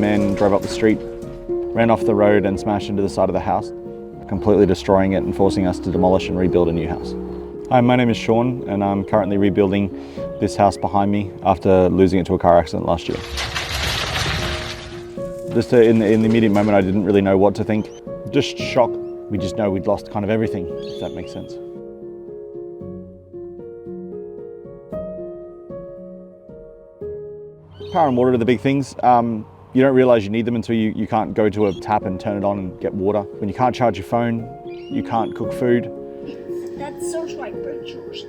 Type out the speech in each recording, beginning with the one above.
man drove up the street, ran off the road and smashed into the side of the house, completely destroying it and forcing us to demolish and rebuild a new house. Hi, my name is Sean and I'm currently rebuilding this house behind me after losing it to a car accident last year. Just in the immediate moment, I didn't really know what to think. Just shock. We just know we'd lost kind of everything, if that makes sense. Power and water are the big things. You don't realise you need them until you can't go to a tap and turn it on and get water. When you can't charge your phone, you can't cook food. That sounds like virtues.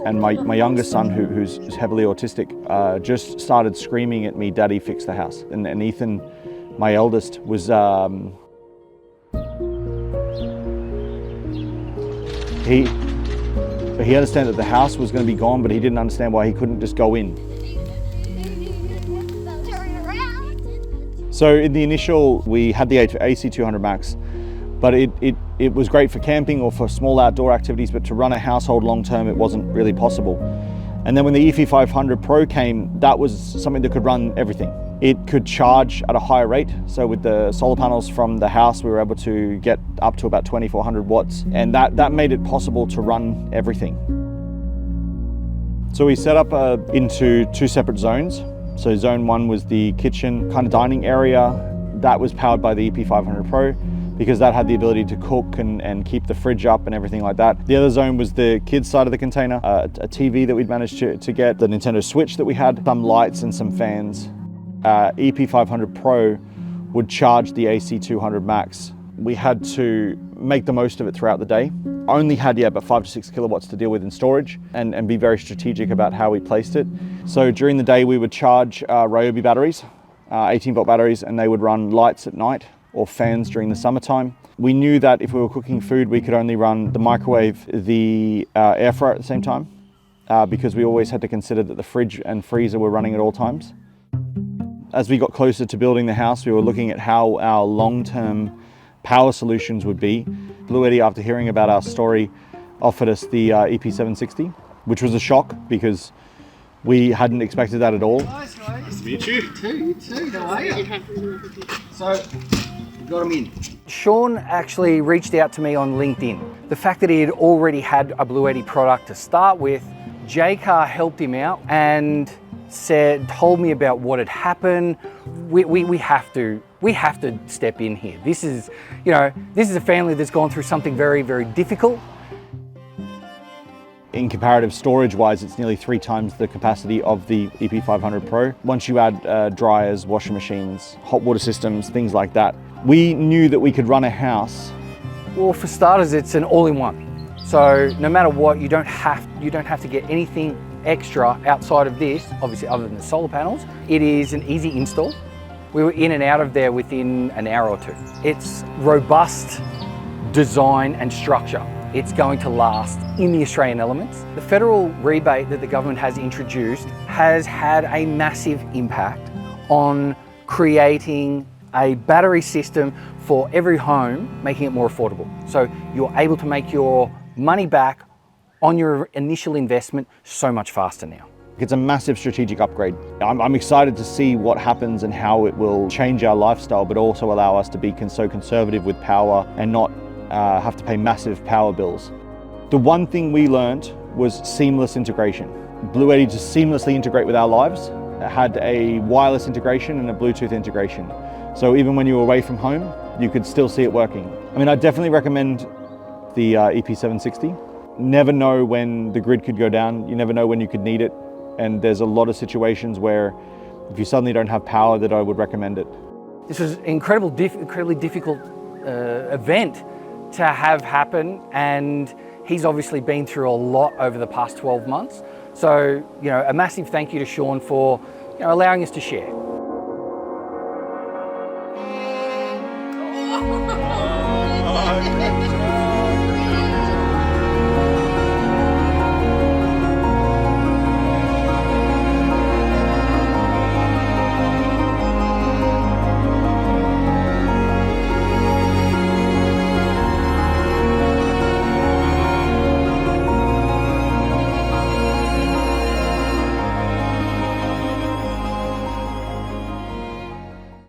And my youngest son, who's heavily autistic, just started screaming at me, "Daddy, fix the house." And Ethan, my eldest, was he understood that the house was going to be gone, but he didn't understand why he couldn't just go in. So in the initial, we had the AC200 Max, but it was great for camping or for small outdoor activities, but to run a household long term, it wasn't really possible. And then when the EP500 Pro came, that was something that could run everything. It could charge at a higher rate. So with the solar panels from the house, we were able to get up to about 2400 watts. And that made it possible to run everything. So we set up into two separate zones. So zone one was the kitchen kind of dining area. That was powered by the EP500 Pro because that had the ability to cook and keep the fridge up and everything like that. The other zone was the kids side of the container, a TV that we'd managed to get, the Nintendo Switch that we had, some lights and some fans. EP500 Pro would charge the AC200 Max. We had to make the most of it throughout the day. Only had about 5 to 6 kilowatts to deal with in storage and be very strategic about how we placed it. So during the day we would charge Ryobi batteries, 18-volt batteries, and they would run lights at night or fans during the summertime. We knew that if we were cooking food, we could only run the microwave, the air fryer at the same time, because we always had to consider that the fridge and freezer were running at all times. As we got closer to building the house, we were looking at how our long-term power solutions would be. BLUETTI, after hearing about our story, offered us the EP760, which was a shock because we hadn't expected that at all. Nice to meet you. You too. How are you? So, you got him in. Sean actually reached out to me on LinkedIn. The fact that he had already had a BLUETTI product to start with, J-Car helped him out and told me about what had happened. We have to step in here. This is a family that's gone through something very, very difficult. In comparative storage wise, it's nearly 3 times the capacity of the EP500 Pro. Once you add dryers, washing machines, hot water systems, things like that, we knew that we could run a house. Well, for starters, it's an all-in-one. So no matter what, you don't have to get anything extra outside of this, obviously other than the solar panels. It is an easy install. We were in and out of there within an hour or two. It's robust design and structure. It's going to last in the Australian elements. The federal rebate that the government has introduced has had a massive impact on creating a battery system for every home, making it more affordable. So you're able to make your money back on your initial investment so much faster now. It's a massive strategic upgrade. I'm excited to see what happens and how it will change our lifestyle, but also allow us to be so conservative with power and not have to pay massive power bills. The one thing we learned was seamless integration. BLUETTI to seamlessly integrate with our lives. It had a wireless integration and a Bluetooth integration. So even when you were away from home, you could still see it working. I mean, I definitely recommend the EP760. Never know when the grid could go down. You never know when you could need it. And there's a lot of situations where if you suddenly don't have power, that I would recommend it. This was an incredibly difficult event to have happen, and he's obviously been through a lot over the past 12 months. So, a massive thank you to Sean for allowing us to share.